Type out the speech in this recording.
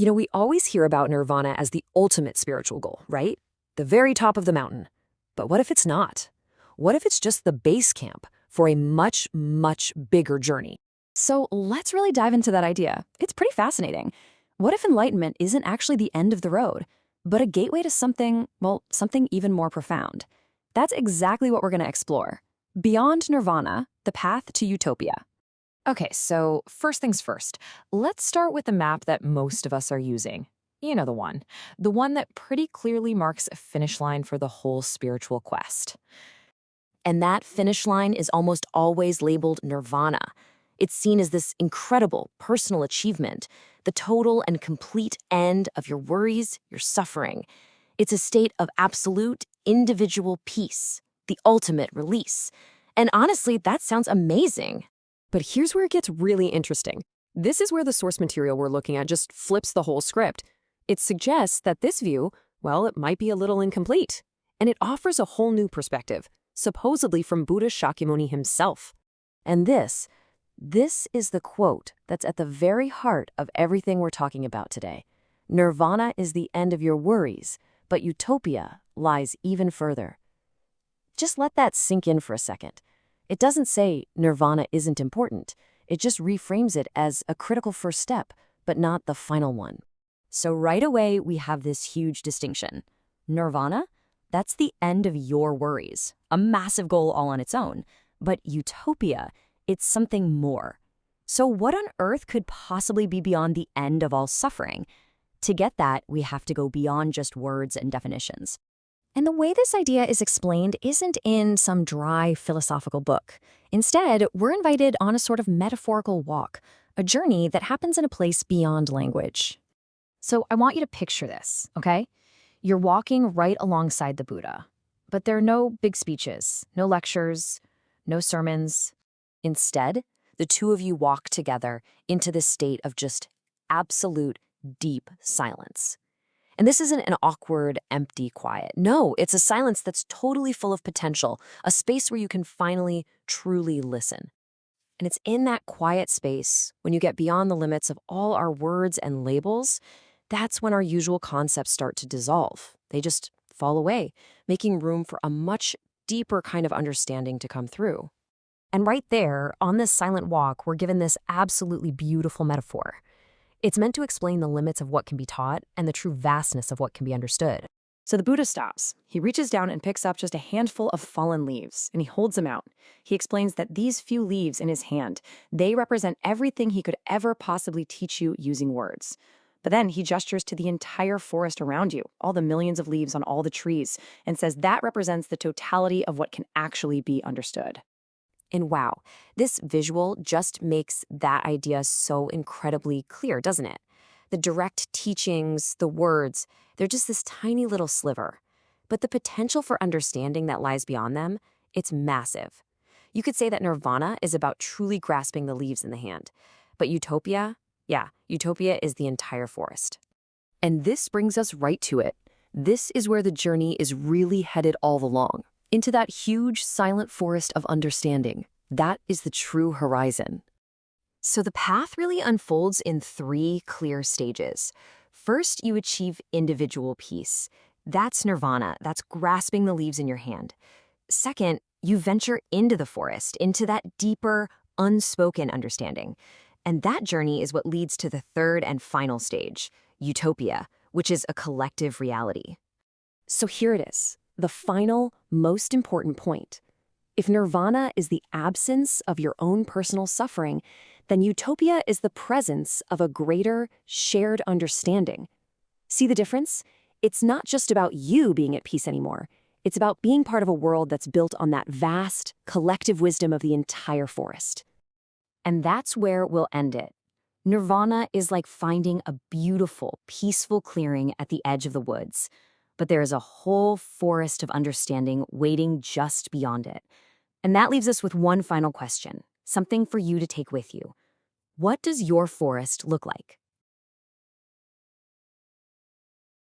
We always hear about nirvana as the ultimate spiritual goal, right? The very top of the mountain. But what if it's not? What if it's just the base camp for a much, much bigger journey? So let's really dive into that idea. It's pretty fascinating. What if enlightenment isn't actually the end of the road, but a gateway to something, well, something even more profound? That's exactly what we're going to explore. Beyond Nirvana, the path to Utopia. Okay, so first things first, let's start with the map that most of us are using. You know the one. The one that pretty clearly marks a finish line for the whole spiritual quest. And that finish line is almost always labeled Nirvana. It's seen as this incredible personal achievement, the total and complete end of your worries, your suffering. It's a state of absolute individual peace, the ultimate release. And honestly, that sounds amazing. But here's where it gets really interesting. This is where the source material we're looking at just flips the whole script. It suggests that this view, well, it might be a little incomplete. And it offers a whole new perspective, supposedly from Buddha Shakyamuni himself. And this is the quote that's at the very heart of everything we're talking about today. Nirvana is the end of your worries, but utopia lies even further. Just let that sink in for a second. It doesn't say nirvana isn't important. It just reframes it as a critical first step, but not the final one. So right away, we have this huge distinction. Nirvana, that's the end of your worries, a massive goal all on its own. But utopia, it's something more. So what on earth could possibly be beyond the end of all suffering? To get that, we have to go beyond just words and definitions. And the way this idea is explained isn't in some dry philosophical book. Instead, we're invited on a sort of metaphorical walk, a journey that happens in a place beyond language. So I want you to picture this, okay? You're walking right alongside the Buddha, but there are no big speeches, no lectures, no sermons. Instead, the two of you walk together into this state of just absolute deep silence. And this isn't an awkward, empty quiet. No, it's a silence that's totally full of potential, a space where you can finally, truly listen. And it's in that quiet space, when you get beyond the limits of all our words and labels, that's when our usual concepts start to dissolve. They just fall away, making room for a much deeper kind of understanding to come through. And right there, on this silent walk, we're given this absolutely beautiful metaphor. It's meant to explain the limits of what can be taught and the true vastness of what can be understood. So the Buddha stops. He reaches down and picks up just a handful of fallen leaves, and he holds them out. He explains that these few leaves in his hand, they represent everything he could ever possibly teach you using words. But then he gestures to the entire forest around you, all the millions of leaves on all the trees, and says that represents the totality of what can actually be understood. And wow, this visual just makes that idea so incredibly clear, doesn't it? The direct teachings, the words, they're just this tiny little sliver. But the potential for understanding that lies beyond them, it's massive. You could say that nirvana is about truly grasping the leaves in the hand. But utopia, utopia is the entire forest. And this brings us right to it. This is where the journey is really headed all along. Into that huge, silent forest of understanding. That is the true horizon. So the path really unfolds in 3 clear stages. First, you achieve individual peace. That's nirvana. That's grasping the leaves in your hand. Second, you venture into the forest, into that deeper, unspoken understanding. And that journey is what leads to the 3rd and final stage, utopia, which is a collective reality. So here it is. The final, most important point. If nirvana is the absence of your own personal suffering, then utopia is the presence of a greater, shared understanding. See the difference? It's not just about you being at peace anymore. It's about being part of a world that's built on that vast, collective wisdom of the entire forest. And that's where we'll end it. Nirvana is like finding a beautiful, peaceful clearing at the edge of the woods. But there is a whole forest of understanding waiting just beyond it. And that leaves us with one final question, something for you to take with you. What does your forest look like?